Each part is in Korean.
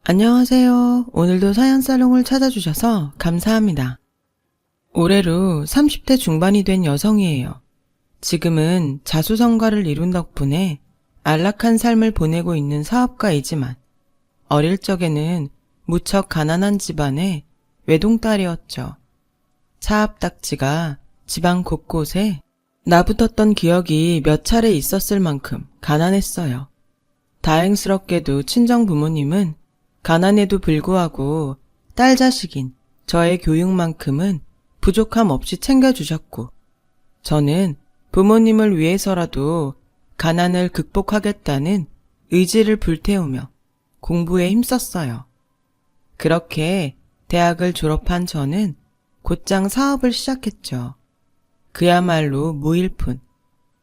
안녕하세요. 오늘도 사연살롱을 찾아주셔서 감사합니다. 올해로 30대 중반이 된 여성이에요. 지금은 자수성가를 이룬 덕분에 안락한 삶을 보내고 있는 사업가이지만 어릴 적에는 무척 가난한 집안의 외동딸이었죠. 차압딱지가 집안 곳곳에 나붙었던 기억이 몇 차례 있었을 만큼 가난했어요. 다행스럽게도 친정 부모님은 가난에도 불구하고 딸 자식인 저의 교육만큼은 부족함 없이 챙겨주셨고, 저는 부모님을 위해서라도 가난을 극복하겠다는 의지를 불태우며 공부에 힘썼어요. 그렇게 대학을 졸업한 저는 곧장 사업을 시작했죠. 그야말로 무일푼.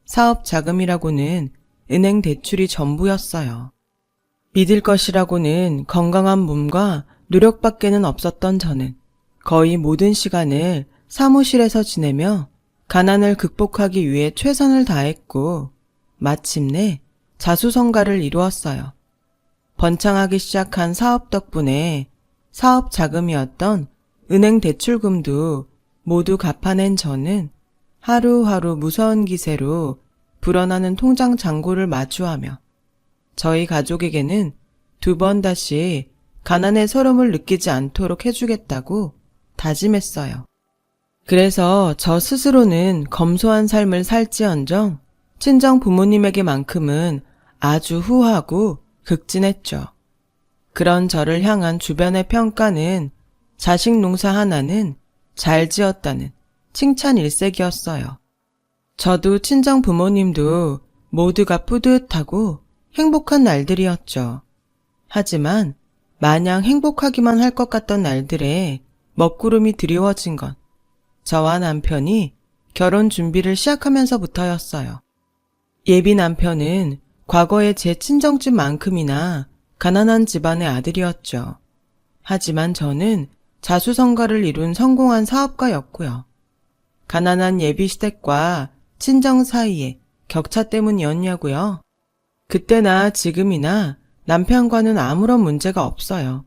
사업 자금이라고는 은행 대출이 전부였어요. 믿을 것이라고는 건강한 몸과 노력밖에는 없었던 저는 거의 모든 시간을 사무실에서 지내며 가난을 극복하기 위해 최선을 다했고 마침내 자수성가를 이루었어요. 번창하기 시작한 사업 덕분에 사업 자금이었던 은행 대출금도 모두 갚아낸 저는 하루하루 무서운 기세로 불어나는 통장 잔고를 마주하며 저희 가족에게는 2번 다시 가난의 서름을 느끼지 않도록 해주겠다고 다짐했어요. 그래서 저 스스로는 검소한 삶을 살지언정 친정 부모님에게만큼은 아주 후하고 극진했죠. 그런 저를 향한 주변의 평가는 자식 농사 하나는 잘 지었다는 칭찬 일색이었어요. 저도 친정 부모님도 모두가 뿌듯하고 행복한 날들이었죠. 하지만 마냥 행복하기만 할 것 같던 날들에 먹구름이 드리워진 건 저와 남편이 결혼 준비를 시작하면서부터였어요. 예비 남편은 과거에 제 친정집만큼이나 가난한 집안의 아들이었죠. 하지만 저는 자수성가를 이룬 성공한 사업가였고요. 가난한 예비 시댁과 친정 사이의 격차 때문이었냐고요? 그때나 지금이나 남편과는 아무런 문제가 없어요.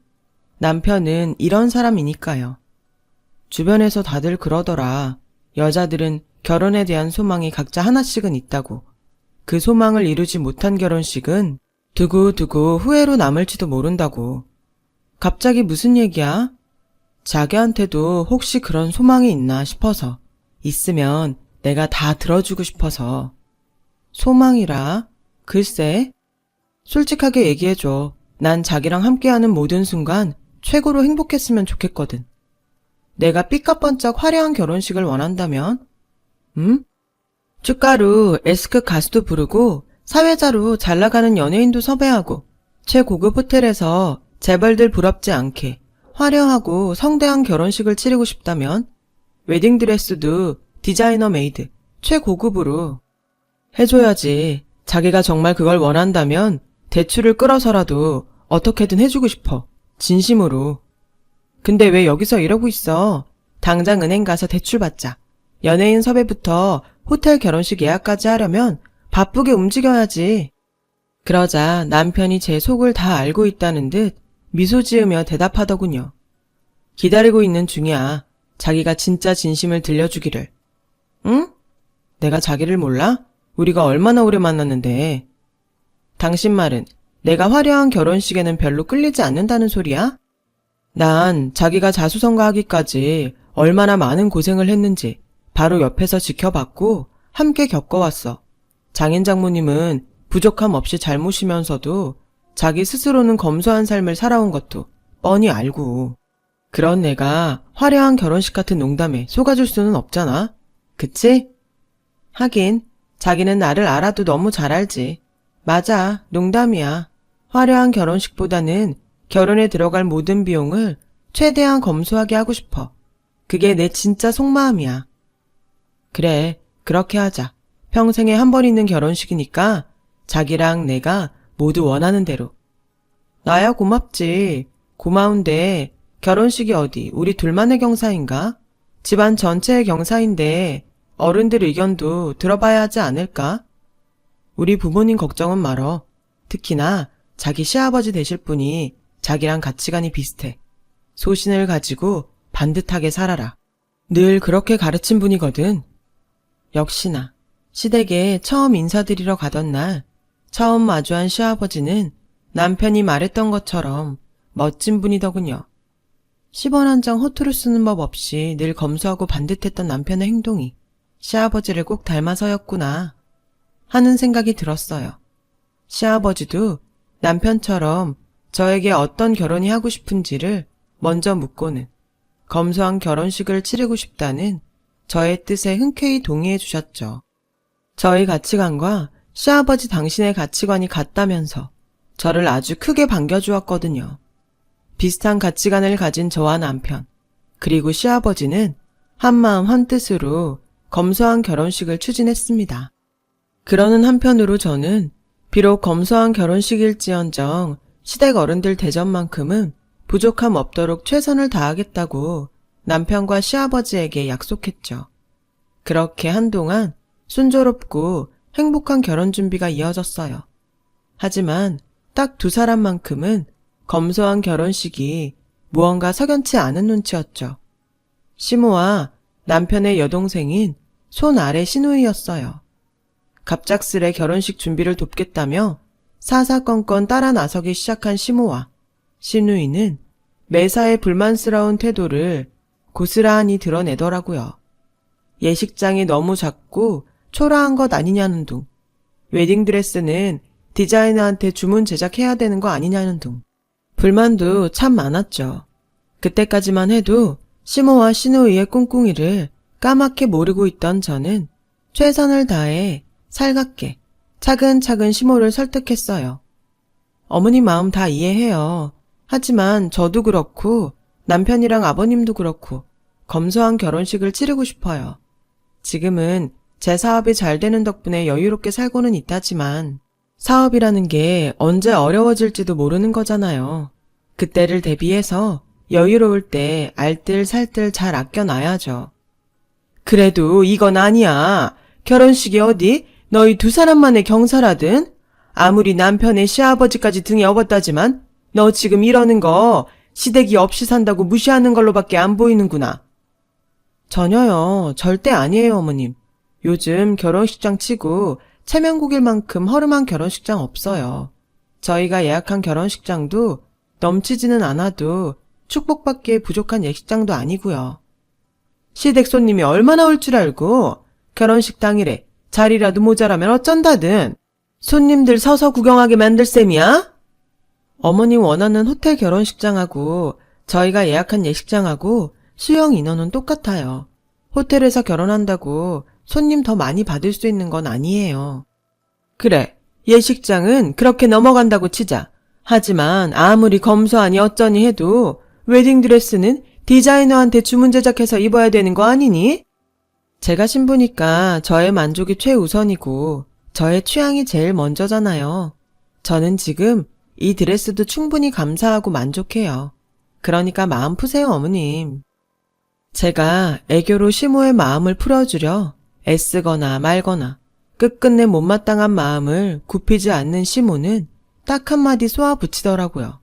남편은 이런 사람이니까요. 주변에서 다들 그러더라. 여자들은 결혼에 대한 소망이 각자 하나씩은 있다고. 그 소망을 이루지 못한 결혼식은 두고두고 후회로 남을지도 모른다고. 갑자기 무슨 얘기야? 자기한테도 혹시 그런 소망이 있나 싶어서. 있으면 내가 다 들어주고 싶어서. 소망이라? 글쎄, 솔직하게 얘기해줘. 난 자기랑 함께하는 모든 순간 최고로 행복했으면 좋겠거든. 내가 삐까뻔쩍 화려한 결혼식을 원한다면? 축가로 S급 가수도 부르고 사회자로 잘나가는 연예인도 섭외하고 최고급 호텔에서 재벌들 부럽지 않게 화려하고 성대한 결혼식을 치르고 싶다면 웨딩드레스도 디자이너 메이드 최고급으로 해줘야지. 자기가 정말 그걸 원한다면 대출을 끌어서라도 어떻게든 해주고 싶어. 진심으로. 근데 왜 여기서 이러고 있어? 당장 은행 가서 대출 받자. 연예인 섭외부터 호텔 결혼식 예약까지 하려면 바쁘게 움직여야지. 그러자 남편이 제 속을 다 알고 있다는 듯 미소 지으며 대답하더군요. 기다리고 있는 중이야. 자기가 진짜 진심을 들려주기를. 응? 내가 자기를 몰라? 우리가 얼마나 오래 만났는데. 당신 말은 내가 화려한 결혼식에는 별로 끌리지 않는다는 소리야? 난 자기가 자수성가하기까지 얼마나 많은 고생을 했는지 바로 옆에서 지켜봤고 함께 겪어왔어. 장인 장모님은 부족함 없이 잘 모시면서도 자기 스스로는 검소한 삶을 살아온 것도 뻔히 알고. 그런 내가 화려한 결혼식 같은 농담에 속아줄 수는 없잖아. 그치? 하긴 자기는 나를 알아도 너무 잘 알지. 맞아, 농담이야. 화려한 결혼식보다는 결혼에 들어갈 모든 비용을 최대한 검소하게 하고 싶어. 그게 내 진짜 속마음이야. 그래, 그렇게 하자. 평생에 한 번 있는 결혼식이니까 자기랑 내가 모두 원하는 대로. 나야 고맙지. 고마운데 결혼식이 어디 우리 둘만의 경사인가? 집안 전체의 경사인데 어른들 의견도 들어봐야 하지 않을까? 우리 부모님 걱정은 말어. 특히나 자기 시아버지 되실 분이 자기랑 가치관이 비슷해. 소신을 가지고 반듯하게 살아라. 늘 그렇게 가르친 분이거든. 역시나 시댁에 처음 인사드리러 가던 날 처음 마주한 시아버지는 남편이 말했던 것처럼 멋진 분이더군요. 10원 한 장 허투루 쓰는 법 없이 늘 검소하고 반듯했던 남편의 행동이 시아버지를 꼭 닮아서였구나 하는 생각이 들었어요. 시아버지도 남편처럼 저에게 어떤 결혼이 하고 싶은지를 먼저 묻고는 검소한 결혼식을 치르고 싶다는 저의 뜻에 흔쾌히 동의해 주셨죠. 저희 가치관과 시아버지 당신의 가치관이 같다면서 저를 아주 크게 반겨주었거든요. 비슷한 가치관을 가진 저와 남편, 그리고 시아버지는 한마음 한뜻으로 검소한 결혼식을 추진했습니다. 그러는 한편으로 저는 비록 검소한 결혼식일지언정 시댁 어른들 대접만큼은 부족함 없도록 최선을 다하겠다고 남편과 시아버지에게 약속했죠. 그렇게 한동안 순조롭고 행복한 결혼 준비가 이어졌어요. 하지만 딱 두 사람만큼은 검소한 결혼식이 무언가 석연치 않은 눈치였죠. 시모와 남편의 여동생인 손 아래 시누이였어요. 갑작스레 결혼식 준비를 돕겠다며 사사건건 따라 나서기 시작한 시모와 시누이는 매사에 불만스러운 태도를 고스란히 드러내더라고요. 예식장이 너무 작고 초라한 것 아니냐는 둥, 웨딩드레스는 디자이너한테 주문 제작해야 되는 거 아니냐는 둥, 불만도 참 많았죠. 그때까지만 해도 시모와 시누이의 꿍꿍이를 까맣게 모르고 있던 저는 최선을 다해 살갑게 차근차근 시모를 설득했어요. 어머니 마음 다 이해해요. 하지만 저도 그렇고 남편이랑 아버님도 그렇고 검소한 결혼식을 치르고 싶어요. 지금은 제 사업이 잘 되는 덕분에 여유롭게 살고는 있다지만 사업이라는 게 언제 어려워질지도 모르는 거잖아요. 그때를 대비해서 여유로울 때 알뜰살뜰 잘 아껴놔야죠. 그래도 이건 아니야. 결혼식이 어디 너희 두 사람만의 경사라든 아무리 남편의 시아버지까지 등에 업었다지만 너 지금 이러는 거 시댁이 없이 산다고 무시하는 걸로밖에 안 보이는구나. 전혀요. 절대 아니에요, 어머님. 요즘 결혼식장 치고 체면국일 만큼 허름한 결혼식장 없어요. 저희가 예약한 결혼식장도 넘치지는 않아도 축복받기에 부족한 예식장도 아니고요. 시댁 손님이 얼마나 올 줄 알고 결혼식 당일에 자리라도 모자라면 어쩐다든 손님들 서서 구경하게 만들 셈이야? 어머니 원하는 호텔 결혼식장하고 저희가 예약한 예식장하고 수용 인원은 똑같아요. 호텔에서 결혼한다고 손님 더 많이 받을 수 있는 건 아니에요. 그래, 예식장은 그렇게 넘어간다고 치자. 하지만 아무리 검소하니 어쩌니 해도 웨딩드레스는 디자이너한테 주문 제작해서 입어야 되는 거 아니니? 제가 신부니까 저의 만족이 최우선이고 저의 취향이 제일 먼저잖아요. 저는 지금 이 드레스도 충분히 감사하고 만족해요. 그러니까 마음 푸세요, 어머님. 제가 애교로 시모의 마음을 풀어주려 애쓰거나 말거나 끝끝내 못마땅한 마음을 굽히지 않는 시모는 딱 한마디 쏘아붙이더라고요.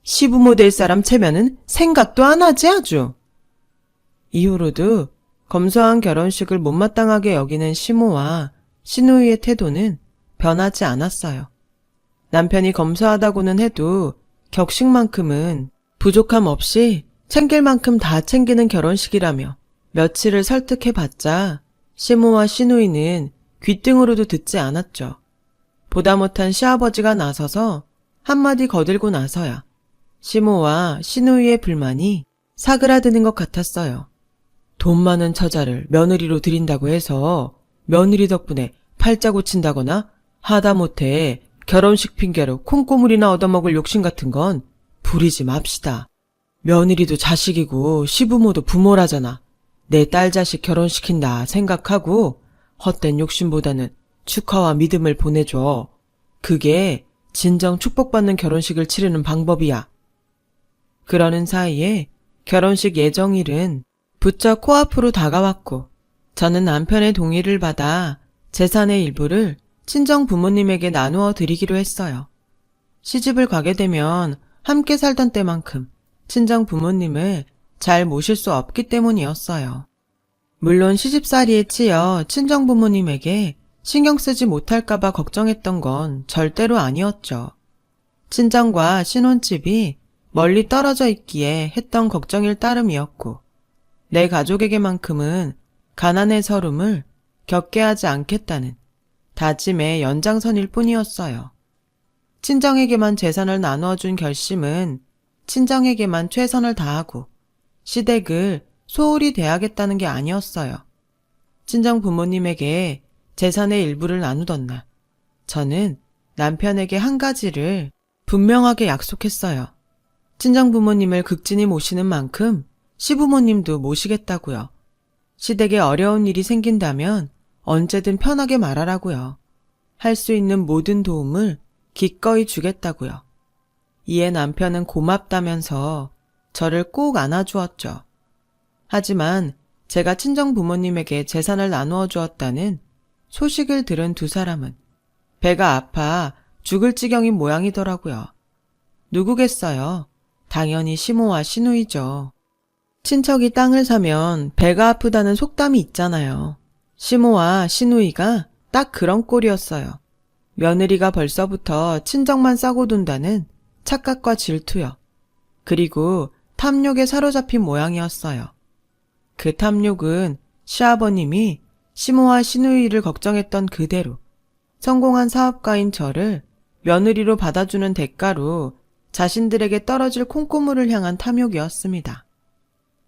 시부모 될 사람 체면은 생각도 안 하지 아주. 이후로도 검소한 결혼식을 못마땅하게 여기는 시모와 시누이의 태도는 변하지 않았어요. 남편이 검소하다고는 해도 격식만큼은 부족함 없이 챙길 만큼 다 챙기는 결혼식이라며 며칠을 설득해봤자 시모와 시누이는 귓등으로도 듣지 않았죠. 보다 못한 시아버지가 나서서 한마디 거들고 나서야 시모와 시누이의 불만이 사그라드는 것 같았어요. 돈 많은 처자를 며느리로 들인다고 해서 며느리 덕분에 팔자 고친다거나 하다못해 결혼식 핑계로 콩고물이나 얻어먹을 욕심 같은 건 부리지 맙시다. 며느리도 자식이고 시부모도 부모라잖아. 내 딸 자식 결혼시킨다 생각하고 헛된 욕심보다는 축하와 믿음을 보내줘. 그게 진정 축복받는 결혼식을 치르는 방법이야. 그러는 사이에 결혼식 예정일은 부쩍 코앞으로 다가왔고 저는 남편의 동의를 받아 재산의 일부를 친정 부모님에게 나누어 드리기로 했어요. 시집을 가게 되면 함께 살던 때만큼 친정 부모님을 잘 모실 수 없기 때문이었어요. 물론 시집살이에 치여 친정 부모님에게 신경 쓰지 못할까봐 걱정했던 건 절대로 아니었죠. 친정과 신혼집이 멀리 떨어져 있기에 했던 걱정일 따름이었고, 내 가족에게만큼은 가난의 서름을 겪게 하지 않겠다는 다짐의 연장선일 뿐이었어요. 친정에게만 재산을 나누어준 결심은 친정에게만 최선을 다하고 시댁을 소홀히 대하겠다는 게 아니었어요. 친정 부모님에게 재산의 일부를 나누던 날, 저는 남편에게 한 가지를 분명하게 약속했어요. 친정 부모님을 극진히 모시는 만큼 시부모님도 모시겠다고요. 시댁에 어려운 일이 생긴다면 언제든 편하게 말하라고요. 할 수 있는 모든 도움을 기꺼이 주겠다고요. 이에 남편은 고맙다면서 저를 꼭 안아주었죠. 하지만 제가 친정 부모님에게 재산을 나누어 주었다는 소식을 들은 두 사람은 배가 아파 죽을 지경인 모양이더라고요. 누구겠어요? 당연히 시모와 시누이죠. 친척이 땅을 사면 배가 아프다는 속담이 있잖아요. 시모와 시누이가 딱 그런 꼴이었어요. 며느리가 벌써부터 친정만 싸고 돈다는 착각과 질투요. 그리고 탐욕에 사로잡힌 모양이었어요. 그 탐욕은 시아버님이 시모와 시누이를 걱정했던 그대로 성공한 사업가인 저를 며느리로 받아주는 대가로 자신들에게 떨어질 콩고물을 향한 탐욕이었습니다.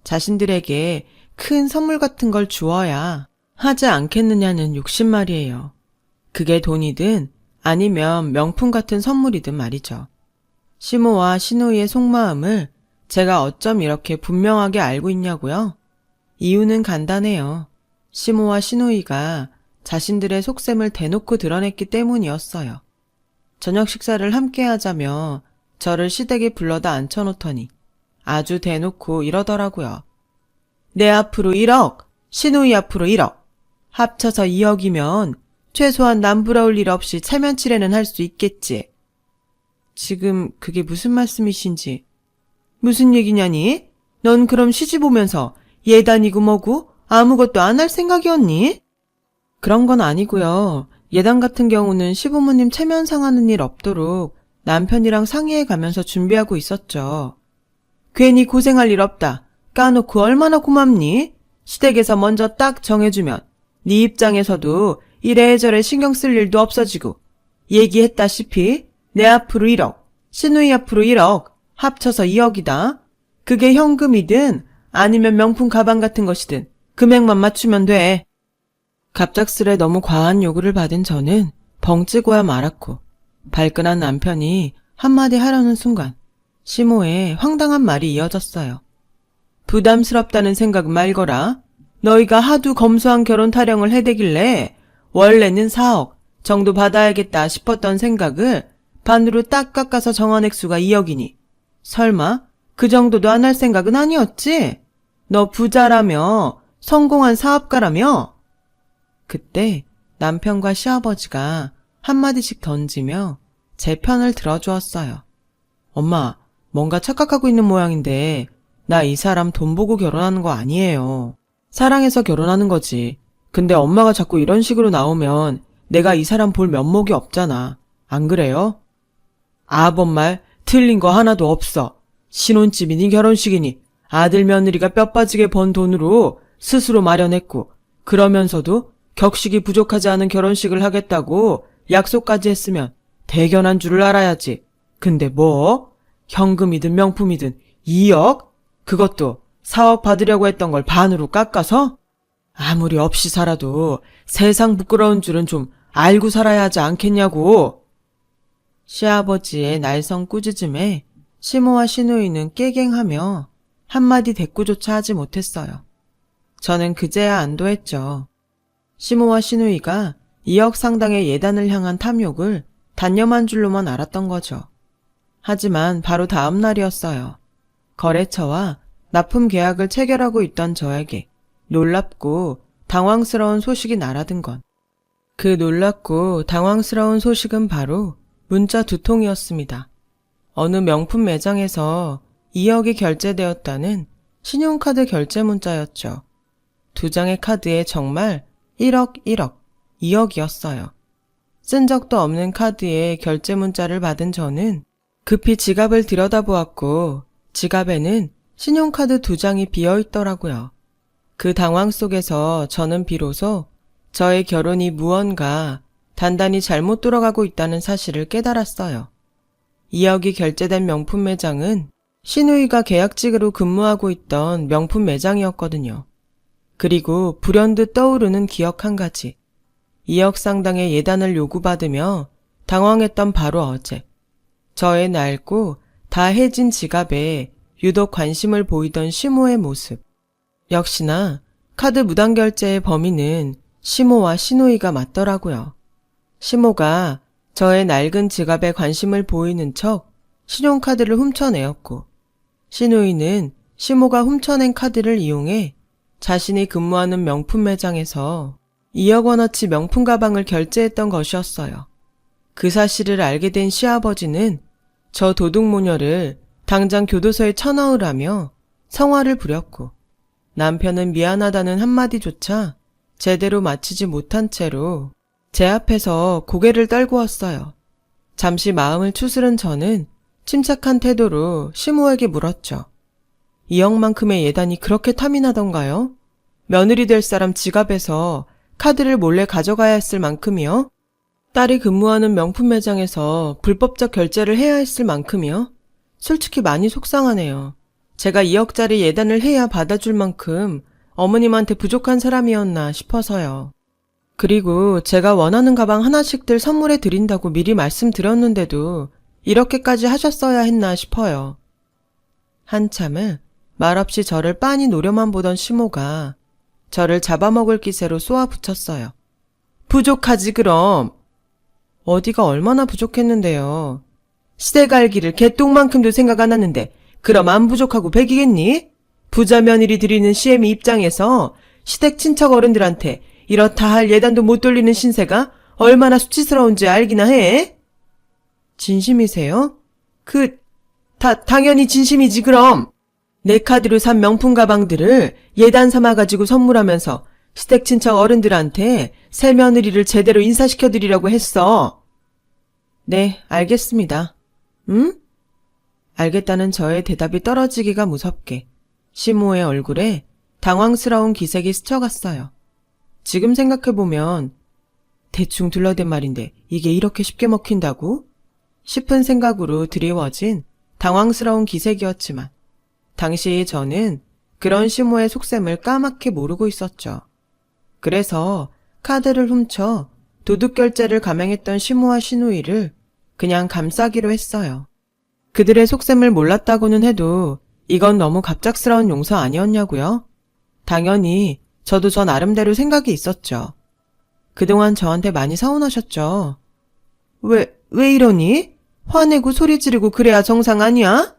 자신들에게 큰 선물 같은 걸 주어야 하지 않겠느냐는 욕심 말이에요. 그게 돈이든 아니면 명품 같은 선물이든 말이죠. 시모와 시누이의 속마음을 제가 어쩜 이렇게 분명하게 알고 있냐고요? 이유는 간단해요. 시모와 시누이가 자신들의 속셈을 대놓고 드러냈기 때문이었어요. 저녁 식사를 함께 하자며 저를 시댁에 불러다 앉혀놓더니 아주 대놓고 이러더라고요. 내 앞으로 1억, 시누이 앞으로 1억, 합쳐서 2억이면 최소한 남부러울 일 없이 체면치레는 할 수 있겠지. 지금 그게 무슨 말씀이신지. 무슨 얘기냐니? 넌 그럼 시집 오면서 예단이고 뭐고 아무것도 안 할 생각이었니? 그런 건 아니고요. 예단 같은 경우는 시부모님 체면 상하는 일 없도록 남편이랑 상의해 가면서 준비하고 있었죠. 괜히 고생할 일 없다. 까놓고 얼마나 고맙니? 시댁에서 먼저 딱 정해주면 네 입장에서도 이래저래 신경 쓸 일도 없어지고 얘기했다시피 내 앞으로 1억, 시누이 앞으로 1억, 합쳐서 2억이다. 그게 현금이든 아니면 명품 가방 같은 것이든 금액만 맞추면 돼. 갑작스레 너무 과한 요구를 받은 저는 벙찌고야 말았고 발끈한 남편이 한마디 하려는 순간 시모의 황당한 말이 이어졌어요. 부담스럽다는 생각 말거라. 너희가 하도 검소한 결혼 타령을 해대길래 원래는 4억 정도 받아야겠다 싶었던 생각을 반으로 딱 깎아서 정한 액수가 2억이니 설마 그 정도도 안 할 생각은 아니었지? 너 부자라며 성공한 사업가라며? 그때 남편과 시아버지가 한마디씩 던지며 제 편을 들어주었어요. 엄마, 뭔가 착각하고 있는 모양인데 나 이 사람 돈 보고 결혼하는 거 아니에요. 사랑해서 결혼하는 거지. 근데 엄마가 자꾸 이런 식으로 나오면 내가 이 사람 볼 면목이 없잖아. 안 그래요? 아범 말 틀린 거 하나도 없어. 신혼집이니 결혼식이니 아들 며느리가 뼈 빠지게 번 돈으로 스스로 마련했고 그러면서도 격식이 부족하지 않은 결혼식을 하겠다고 약속까지 했으면 대견한 줄을 알아야지. 근데 뭐? 현금이든 명품이든 2억? 그것도 4억 받으려고 했던 걸 반으로 깎아서? 아무리 없이 살아도 세상 부끄러운 줄은 좀 알고 살아야 하지 않겠냐고. 시아버지의 날성 꾸짖음에 시모와 시누이는 깨갱하며 한마디 대꾸조차 하지 못했어요. 저는 그제야 안도했죠. 시모와 시누이가 2억 상당의 예단을 향한 탐욕을 단념한 줄로만 알았던 거죠. 하지만 바로 다음 날이었어요. 거래처와 납품 계약을 체결하고 있던 저에게 놀랍고 당황스러운 소식이 날아든 건 그 놀랍고 당황스러운 소식은 바로 문자 2통이었습니다. 어느 명품 매장에서 2억이 결제되었다는 신용카드 결제 문자였죠. 2장의 카드에 정말 1억, 1억, 2억이었어요. 쓴 적도 없는 카드에 결제 문자를 받은 저는 급히 지갑을 들여다보았고 지갑에는 신용카드 2장이 비어있더라고요. 그 당황 속에서 저는 비로소 저의 결혼이 무언가 단단히 잘못 돌아가고 있다는 사실을 깨달았어요. 2억이 결제된 명품 매장은 시누이가 계약직으로 근무하고 있던 명품 매장이었거든요. 그리고 불현듯 떠오르는 기억 한 가지. 2억 상당의 예단을 요구받으며 당황했던 바로 어제. 저의 낡고 다 해진 지갑에 유독 관심을 보이던 시모의 모습. 역시나 카드 무단 결제의 범인은 시모와 시누이가 맞더라고요. 시모가 저의 낡은 지갑에 관심을 보이는 척 신용카드를 훔쳐내었고 시누이는 시모가 훔쳐낸 카드를 이용해 자신이 근무하는 명품 매장에서 2억 원어치 명품 가방을 결제했던 것이었어요. 그 사실을 알게 된 시아버지는 저 도둑모녀를 당장 교도소에 쳐넣으라며 성화를 부렸고 남편은 미안하다는 한마디조차 제대로 마치지 못한 채로 제 앞에서 고개를 떨구었어요. 잠시 마음을 추스른 저는 침착한 태도로 시모에게 물었죠. 2억만큼의 예단이 그렇게 탐이 나던가요? 며느리 될 사람 지갑에서 카드를 몰래 가져가야 했을 만큼이요? 딸이 근무하는 명품 매장에서 불법적 결제를 해야 했을 만큼이요? 솔직히 많이 속상하네요. 제가 2억짜리 예단을 해야 받아줄 만큼 어머님한테 부족한 사람이었나 싶어서요. 그리고 제가 원하는 가방 하나씩들 선물해 드린다고 미리 말씀드렸는데도 이렇게까지 하셨어야 했나 싶어요. 한참을 말없이 저를 빤히 노려만 보던 시모가 저를 잡아먹을 기세로 쏘아붙였어요. 부족하지 그럼. 어디가 얼마나 부족했는데요. 시댁 갈기를 개똥만큼도 생각 안 하는데 그럼 안 부족하고 백이겠니? 부자 며느리 드리는 시애미 입장에서 시댁 친척 어른들한테 이렇다 할 예단도 못 돌리는 신세가 얼마나 수치스러운지 알기나 해? 진심이세요? 당연히 진심이지 그럼. 내 카드로 산 명품 가방들을 예단 삼아가지고 선물하면서 시댁 친척 어른들한테 새 며느리를 제대로 인사시켜드리려고 했어. 네, 알겠습니다. 응? 알겠다는 저의 대답이 떨어지기가 무섭게 시모의 얼굴에 당황스러운 기색이 스쳐갔어요. 지금 생각해보면 대충 둘러댄 말인데 이게 이렇게 쉽게 먹힌다고? 싶은 생각으로 드리워진 당황스러운 기색이었지만 당시 저는 그런 시모의 속셈을 까맣게 모르고 있었죠. 그래서 카드를 훔쳐 도둑 결제를 감행했던 시모와 시누이를 그냥 감싸기로 했어요. 그들의 속셈을 몰랐다고는 해도 이건 너무 갑작스러운 용서 아니었냐고요? 당연히 저도 저 나름대로 생각이 있었죠. 그동안 저한테 많이 서운하셨죠. 왜 이러니? 화내고 소리 지르고 그래야 정상 아니야?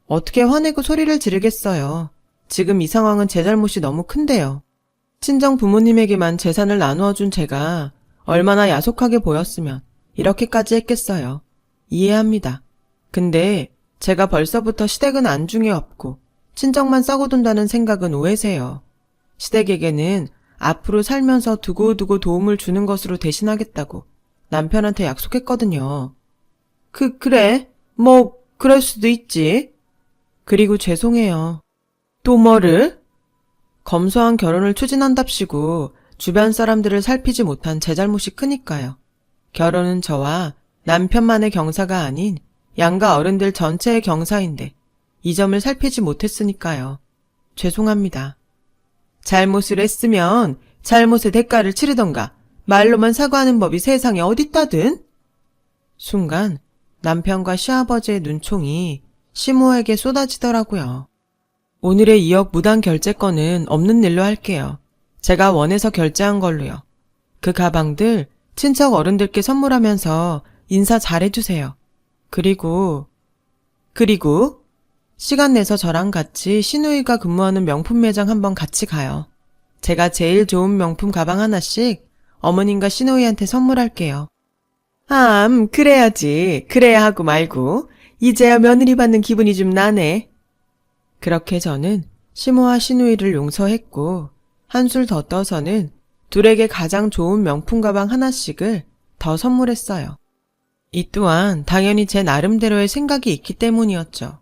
어떻게 화내고 소리를 지르겠어요. 지금 이 상황은 제 잘못이 너무 큰데요. 친정 부모님에게만 재산을 나누어 준 제가 얼마나 야속하게 보였으면 이렇게까지 했겠어요. 이해합니다. 근데 제가 벌써부터 시댁은 안중에 없고 친정만 썩어 둔다는 생각은 오해세요. 시댁에게는 앞으로 살면서 두고두고 도움을 주는 것으로 대신하겠다고 남편한테 약속했거든요. 그래. 뭐 그럴 수도 있지. 그리고 죄송해요. 또 뭐를? 검소한 결혼을 추진한답시고 주변 사람들을 살피지 못한 제 잘못이 크니까요. 결혼은 저와 남편만의 경사가 아닌 양가 어른들 전체의 경사인데 이 점을 살피지 못했으니까요. 죄송합니다. 잘못을 했으면 잘못의 대가를 치르던가 말로만 사과하는 법이 세상에 어딨다든? 순간 남편과 시아버지의 눈총이 시모에게 쏟아지더라고요. 오늘의 2억 무단 결제권은 없는 일로 할게요. 제가 원해서 결제한 걸로요. 그 가방들 친척 어른들께 선물하면서 인사 잘해주세요. 그리고 시간 내서 저랑 같이 시누이가 근무하는 명품 매장 한번 같이 가요. 제가 제일 좋은 명품 가방 하나씩 어머님과 시누이한테 선물할게요. 그래야지. 그래야 하고 말고. 이제야 며느리 받는 기분이 좀 나네. 그렇게 저는 시모와 시누이를 용서했고, 한술 더 떠서는 둘에게 가장 좋은 명품 가방 하나씩을 더 선물했어요. 이 또한 당연히 제 나름대로의 생각이 있기 때문이었죠.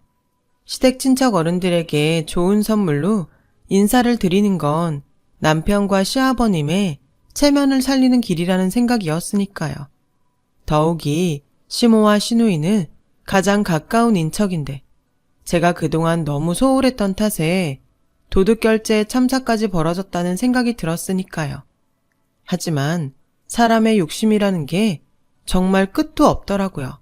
시댁 친척 어른들에게 좋은 선물로 인사를 드리는 건 남편과 시아버님의 체면을 살리는 길이라는 생각이었으니까요. 더욱이 시모와 시누이는 가장 가까운 인척인데 제가 그동안 너무 소홀했던 탓에 도둑결제에 참사까지 벌어졌다는 생각이 들었으니까요. 하지만 사람의 욕심이라는 게 정말 끝도 없더라고요.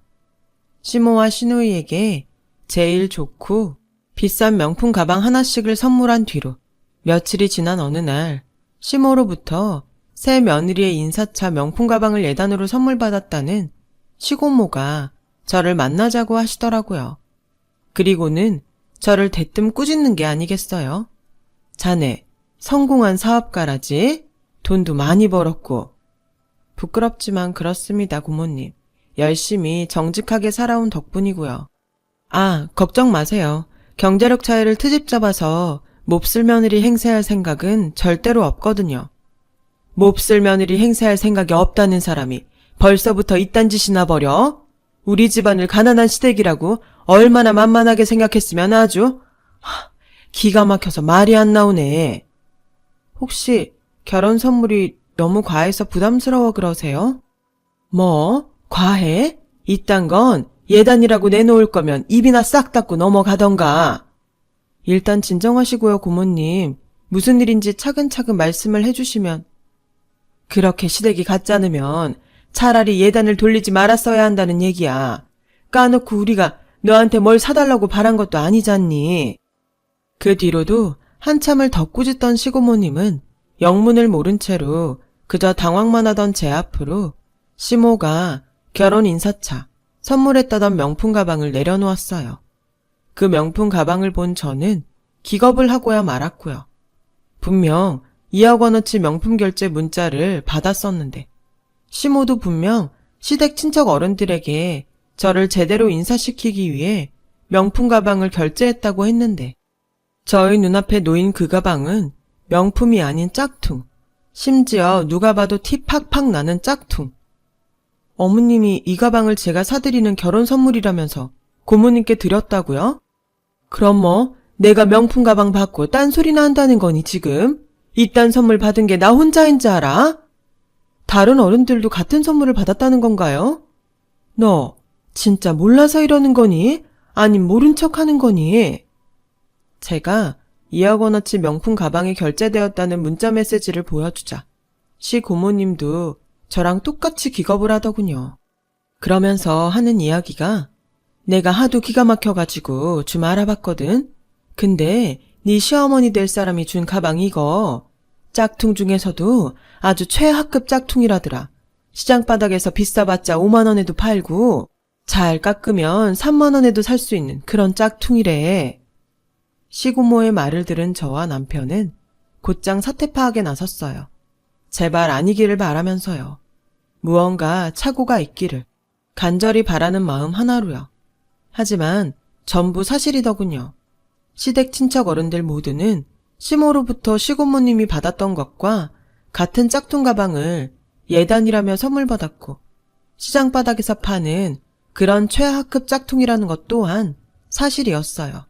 시모와 시누이에게 제일 좋고 비싼 명품 가방 하나씩을 선물한 뒤로 며칠이 지난 어느 날 시모로부터 새 며느리의 인사차 명품 가방을 예단으로 선물 받았다는 시고모가 저를 만나자고 하시더라고요. 그리고는 저를 대뜸 꾸짖는 게 아니겠어요. 자네 성공한 사업가라지? 돈도 많이 벌었고. 부끄럽지만 그렇습니다, 고모님. 열심히 정직하게 살아온 덕분이고요. 걱정 마세요. 경제력 차이를 트집 잡아서 몹쓸 며느리 행세할 생각은 절대로 없거든요. 몹쓸 며느리 행세할 생각이 없다는 사람이 벌써부터 이딴 짓이나 벌여? 우리 집안을 가난한 시댁이라고 얼마나 만만하게 생각했으면 아주 기가 막혀서 말이 안 나오네. 혹시 결혼 선물이 너무 과해서 부담스러워 그러세요? 뭐? 과해? 이딴 건 예단이라고 내놓을 거면 입이나 싹 닫고 넘어가던가. 일단 진정하시고요, 고모님. 무슨 일인지 차근차근 말씀을 해주시면. 그렇게 시댁이 가짜으면 차라리 예단을 돌리지 말았어야 한다는 얘기야. 까놓고 우리가 너한테 뭘 사달라고 바란 것도 아니잖니. 그 뒤로도 한참을 더 꾸짖던 시고모님은 영문을 모른 채로 그저 당황만 하던 제 앞으로 시모가 결혼 인사차, 선물했다던 명품 가방을 내려놓았어요. 그 명품 가방을 본 저는 기겁을 하고야 말았고요. 분명 2억 원어치 명품 결제 문자를 받았었는데 시모도 분명 시댁 친척 어른들에게 저를 제대로 인사시키기 위해 명품 가방을 결제했다고 했는데 저희 눈앞에 놓인 그 가방은 명품이 아닌 짝퉁, 심지어 누가 봐도 티 팍팍 나는 짝퉁. 어머님이 이 가방을 제가 사드리는 결혼 선물이라면서 고모님께 드렸다고요? 그럼 뭐 내가 명품 가방 받고 딴소리나 한다는 거니 지금? 이딴 선물 받은 게 나 혼자인지 알아? 다른 어른들도 같은 선물을 받았다는 건가요? 너 진짜 몰라서 이러는 거니? 아님 모른 척 하는 거니? 제가 2억 원어치 명품 가방이 결제되었다는 문자 메시지를 보여주자 시 고모님도 저랑 똑같이 기겁을 하더군요. 그러면서 하는 이야기가 내가 하도 기가 막혀가지고 좀 알아봤거든. 근데 네 시어머니 될 사람이 준 가방 이거 짝퉁 중에서도 아주 최하급 짝퉁이라더라. 시장 바닥에서 비싸봤자 5만 원에도 팔고 잘 깎으면 3만 원에도 살 수 있는 그런 짝퉁이래. 시고모의 말을 들은 저와 남편은 곧장 사태 파악에 나섰어요. 제발 아니기를 바라면서요. 무언가 착오가 있기를 간절히 바라는 마음 하나로요. 하지만 전부 사실이더군요. 시댁 친척 어른들 모두는 시모로부터 시고모님이 받았던 것과 같은 짝퉁 가방을 예단이라며 선물 받았고 시장 바닥에서 파는 그런 최하급 짝퉁이라는 것 또한 사실이었어요.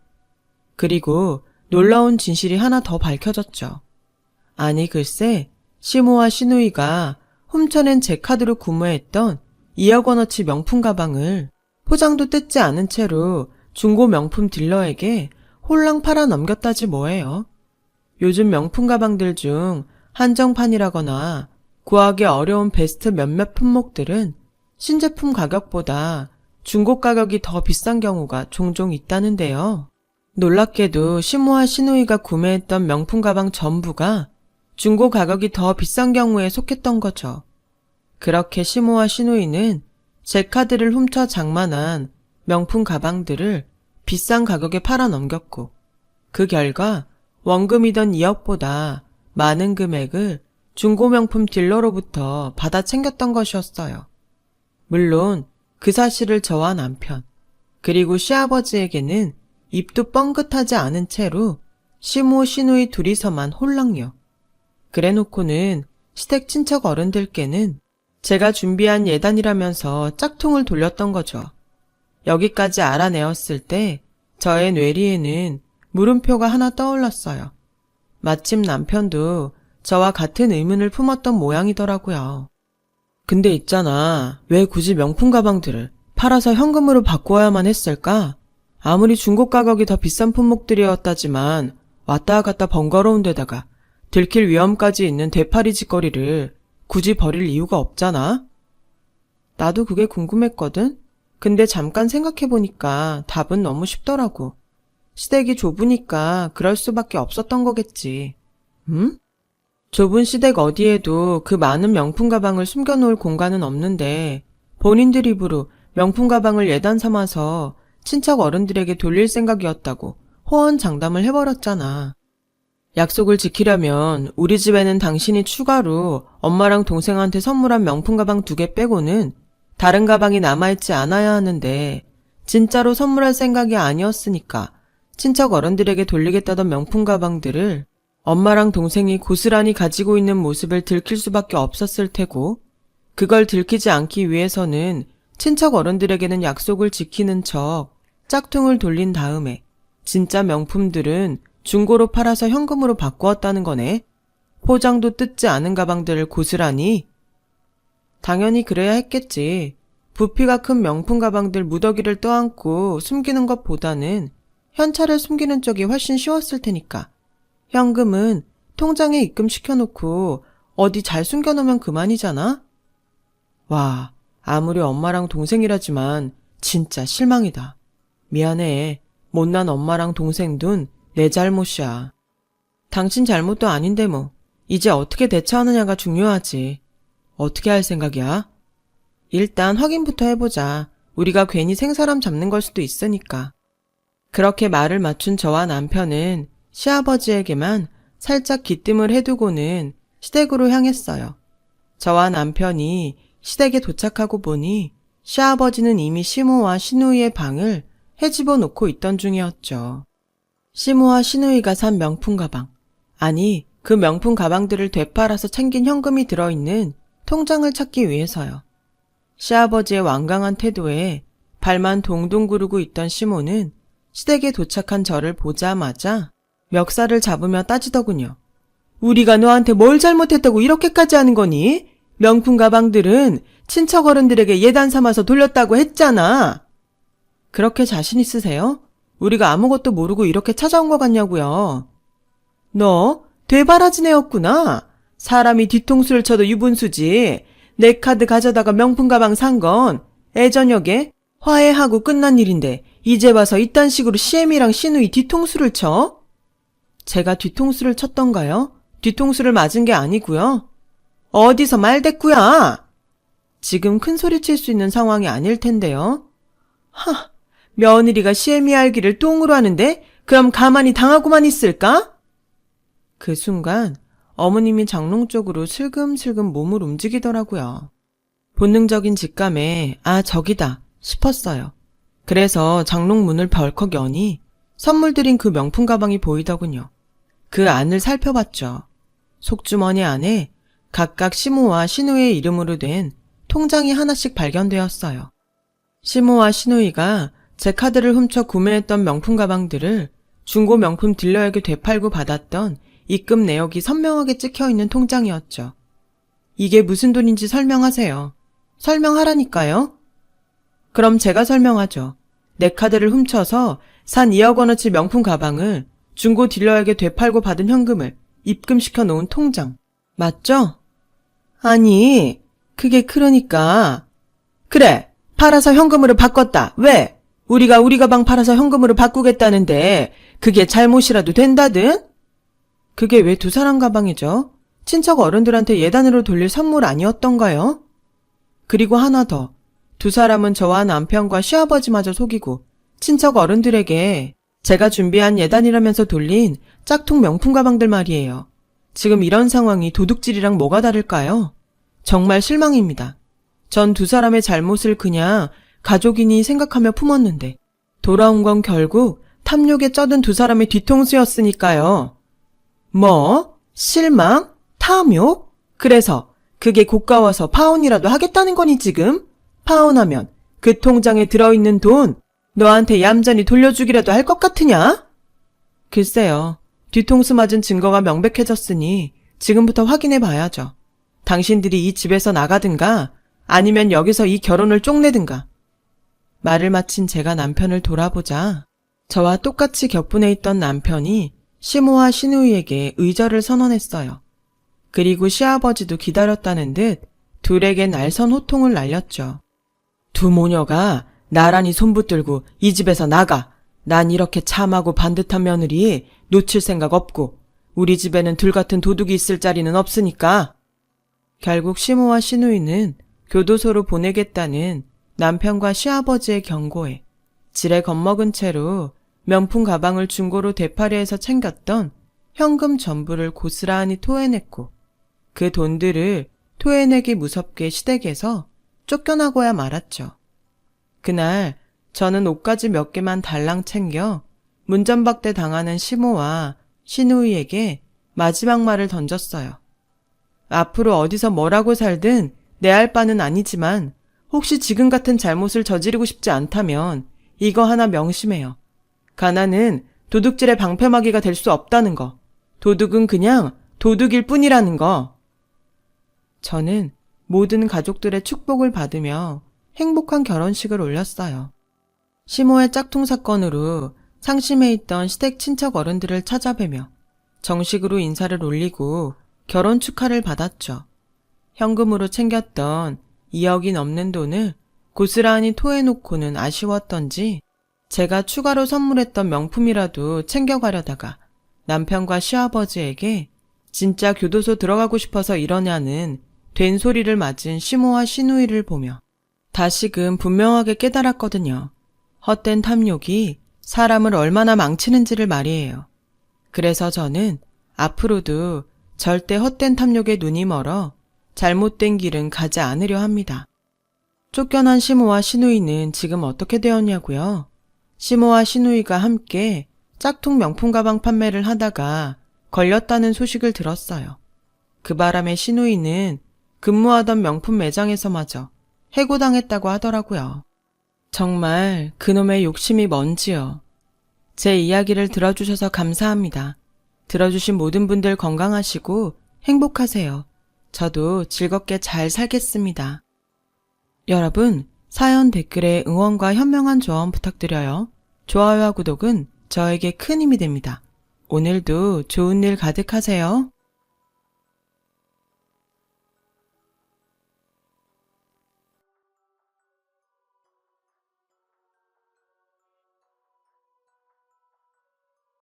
그리고 놀라운 진실이 하나 더 밝혀졌죠. 아니 글쎄 시모와 시누이가 훔쳐낸 제 카드로 구매했던 2억 원어치 명품 가방을 포장도 뜯지 않은 채로 중고 명품 딜러에게 홀랑 팔아 넘겼다지 뭐예요. 요즘 명품 가방들 중 한정판이라거나 구하기 어려운 베스트 몇몇 품목들은 신제품 가격보다 중고 가격이 더 비싼 경우가 종종 있다는데요. 놀랍게도 시모와 시누이가 구매했던 명품 가방 전부가 중고 가격이 더 비싼 경우에 속했던 거죠. 그렇게 시모와 시누이는 제 카드를 훔쳐 장만한 명품 가방들을 비싼 가격에 팔아 넘겼고 그 결과 원금이던 2억보다 많은 금액을 중고 명품 딜러로부터 받아 챙겼던 것이었어요. 물론 그 사실을 저와 남편, 그리고 시아버지에게는 입도 뻥긋하지 않은 채로 시모 시누이 둘이서만 홀랑요. 그래놓고는 시댁 친척 어른들께는 제가 준비한 예단이라면서 짝퉁을 돌렸던 거죠. 여기까지 알아내었을 때 저의 뇌리에는 물음표가 하나 떠올랐어요. 마침 남편도 저와 같은 의문을 품었던 모양이더라고요. 근데 있잖아, 왜 굳이 명품 가방들을 팔아서 현금으로 바꾸어야만 했을까? 아무리 중고 가격이 더 비싼 품목들이었다지만 왔다 갔다 번거로운 데다가 들킬 위험까지 있는 되팔이 짓거리를 굳이 버릴 이유가 없잖아? 나도 그게 궁금했거든? 근데 잠깐 생각해보니까 답은 너무 쉽더라고. 시댁이 좁으니까 그럴 수밖에 없었던 거겠지. 응? 좁은 시댁 어디에도 그 많은 명품 가방을 숨겨놓을 공간은 없는데 본인들 입으로 명품 가방을 예단 삼아서 친척 어른들에게 돌릴 생각이었다고 호언장담을 해버렸잖아. 약속을 지키려면 우리 집에는 당신이 추가로 엄마랑 동생한테 선물한 명품 가방 2개 빼고는 다른 가방이 남아있지 않아야 하는데 진짜로 선물할 생각이 아니었으니까 친척 어른들에게 돌리겠다던 명품 가방들을 엄마랑 동생이 고스란히 가지고 있는 모습을 들킬 수밖에 없었을 테고 그걸 들키지 않기 위해서는 친척 어른들에게는 약속을 지키는 척 짝퉁을 돌린 다음에 진짜 명품들은 중고로 팔아서 현금으로 바꾸었다는 거네. 포장도 뜯지 않은 가방들을 고스란히. 당연히 그래야 했겠지. 부피가 큰 명품 가방들 무더기를 떠안고 숨기는 것보다는 현찰을 숨기는 쪽이 훨씬 쉬웠을 테니까. 현금은 통장에 입금시켜놓고 어디 잘 숨겨놓으면 그만이잖아? 와, 아무리 엄마랑 동생이라지만 진짜 실망이다. 미안해. 못난 엄마랑 동생 둔 내 잘못이야. 당신 잘못도 아닌데 뭐. 이제 어떻게 대처하느냐가 중요하지. 어떻게 할 생각이야? 일단 확인부터 해보자. 우리가 괜히 생사람 잡는 걸 수도 있으니까. 그렇게 말을 맞춘 저와 남편은 시아버지에게만 살짝 기뜸을 해두고는 시댁으로 향했어요. 저와 남편이 시댁에 도착하고 보니 시아버지는 이미 시모와 시누이의 방을 헤집어 놓고 있던 중이었죠. 시모와 시누이가 산 명품 가방, 아니 그 명품 가방들을 되팔아서 챙긴 현금이 들어있는 통장을 찾기 위해서요. 시아버지의 완강한 태도에 발만 동동 구르고 있던 시모는 시댁에 도착한 저를 보자마자 멱살을 잡으며 따지더군요. 우리가 너한테 뭘 잘못했다고 이렇게까지 하는 거니? 명품 가방들은 친척 어른들에게 예단 삼아서 돌렸다고 했잖아. 그렇게 자신 있으세요? 우리가 아무것도 모르고 이렇게 찾아온 것 같냐고요. 너 되바라진 애였구나. 사람이 뒤통수를 쳐도 유분수지. 내 카드 가져다가 명품 가방 산 건 애저녁에 화해하고 끝난 일인데 이제 와서 이딴 식으로 시엠이랑 시누이 뒤통수를 쳐? 제가 뒤통수를 쳤던가요? 뒤통수를 맞은 게 아니고요. 어디서 말대꾸야? 지금 큰 소리 칠 수 있는 상황이 아닐 텐데요. 며느리가 시애미 알기를 똥으로 하는데 그럼 가만히 당하고만 있을까? 그 순간 어머님이 장롱 쪽으로 슬금슬금 몸을 움직이더라고요. 본능적인 직감에 아 저기다 싶었어요. 그래서 장롱 문을 벌컥 여니 선물 드린 그 명품 가방이 보이더군요. 그 안을 살펴봤죠. 속주머니 안에 각각 시모와 시누이의 이름으로 된 통장이 하나씩 발견되었어요. 시모와 시누이가 제 카드를 훔쳐 구매했던 명품 가방들을 중고 명품 딜러에게 되팔고 받았던 입금 내역이 선명하게 찍혀있는 통장이었죠. 이게 무슨 돈인지 설명하세요. 설명하라니까요. 그럼 제가 설명하죠. 내 카드를 훔쳐서 산 2억 원어치 명품 가방을 중고 딜러에게 되팔고 받은 현금을 입금시켜 놓은 통장. 맞죠? 아니, 그게 그러니까. 그래, 팔아서 현금으로 바꿨다. 왜? 우리가 우리 가방 팔아서 현금으로 바꾸겠다는데 그게 잘못이라도 된다든? 그게 왜 두 사람 가방이죠? 친척 어른들한테 예단으로 돌릴 선물 아니었던가요? 그리고 하나 더. 두 사람은 저와 남편과 시아버지마저 속이고 친척 어른들에게 제가 준비한 예단이라면서 돌린 짝퉁 명품 가방들 말이에요. 지금 이런 상황이 도둑질이랑 뭐가 다를까요? 정말 실망입니다. 전 두 사람의 잘못을 그냥 가족이니 생각하며 품었는데 돌아온 건 결국 탐욕에 쩌든 두 사람의 뒤통수였으니까요. 뭐? 실망? 탐욕? 그래서 그게 고가워서 파혼이라도 하겠다는 거니 지금? 파혼하면 그 통장에 들어있는 돈 너한테 얌전히 돌려주기라도 할 것 같으냐? 글쎄요. 뒤통수 맞은 증거가 명백해졌으니 지금부터 확인해 봐야죠. 당신들이 이 집에서 나가든가 아니면 여기서 이 결혼을 쪽내든가. 말을 마친 제가 남편을 돌아보자 저와 똑같이 격분해 있던 남편이 시모와 시누이에게 의절을 선언했어요. 그리고 시아버지도 기다렸다는 듯 둘에게 날선 호통을 날렸죠. 두 모녀가 나란히 손붙들고 이 집에서 나가. 난 이렇게 참하고 반듯한 며느리 놓칠 생각 없고 우리 집에는 둘 같은 도둑이 있을 자리는 없으니까. 결국 시모와 시누이는 교도소로 보내겠다는 남편과 시아버지의 경고에 지레 겁먹은 채로 명품 가방을 중고로 되팔이해서 챙겼던 현금 전부를 고스란히 토해냈고 그 돈들을 토해내기 무섭게 시댁에서 쫓겨나고야 말았죠. 그날 저는 옷가지 몇 개만 달랑 챙겨 문전박대 당하는 시모와 시누이에게 마지막 말을 던졌어요. 앞으로 어디서 뭐라고 살든 내 할 바는 아니지만 혹시 지금 같은 잘못을 저지르고 싶지 않다면 이거 하나 명심해요. 가난은 도둑질의 방패막이가 될 수 없다는 거. 도둑은 그냥 도둑일 뿐이라는 거. 저는 모든 가족들의 축복을 받으며 행복한 결혼식을 올렸어요. 시모의 짝퉁 사건으로 상심해 있던 시댁 친척 어른들을 찾아뵈며 정식으로 인사를 올리고 결혼 축하를 받았죠. 현금으로 챙겼던 2억이 넘는 돈을 고스란히 토해놓고는 아쉬웠던지 제가 추가로 선물했던 명품이라도 챙겨가려다가 남편과 시아버지에게 진짜 교도소 들어가고 싶어서 이러냐는 된소리를 맞은 시모와 시누이를 보며 다시금 분명하게 깨달았거든요. 헛된 탐욕이 사람을 얼마나 망치는지를 말이에요. 그래서 저는 앞으로도 절대 헛된 탐욕에 눈이 멀어 잘못된 길은 가지 않으려 합니다. 쫓겨난 시모와 시누이는 지금 어떻게 되었냐고요? 시모와 시누이가 함께 짝퉁 명품 가방 판매를 하다가 걸렸다는 소식을 들었어요. 그 바람에 시누이는 근무하던 명품 매장에서마저 해고당했다고 하더라고요. 정말 그놈의 욕심이 뭔지요. 제 이야기를 들어주셔서 감사합니다. 들어주신 모든 분들 건강하시고 행복하세요. 저도 즐겁게 잘 살겠습니다. 여러분, 사연 댓글에 응원과 현명한 조언 부탁드려요. 좋아요와 구독은 저에게 큰 힘이 됩니다. 오늘도 좋은 일 가득하세요.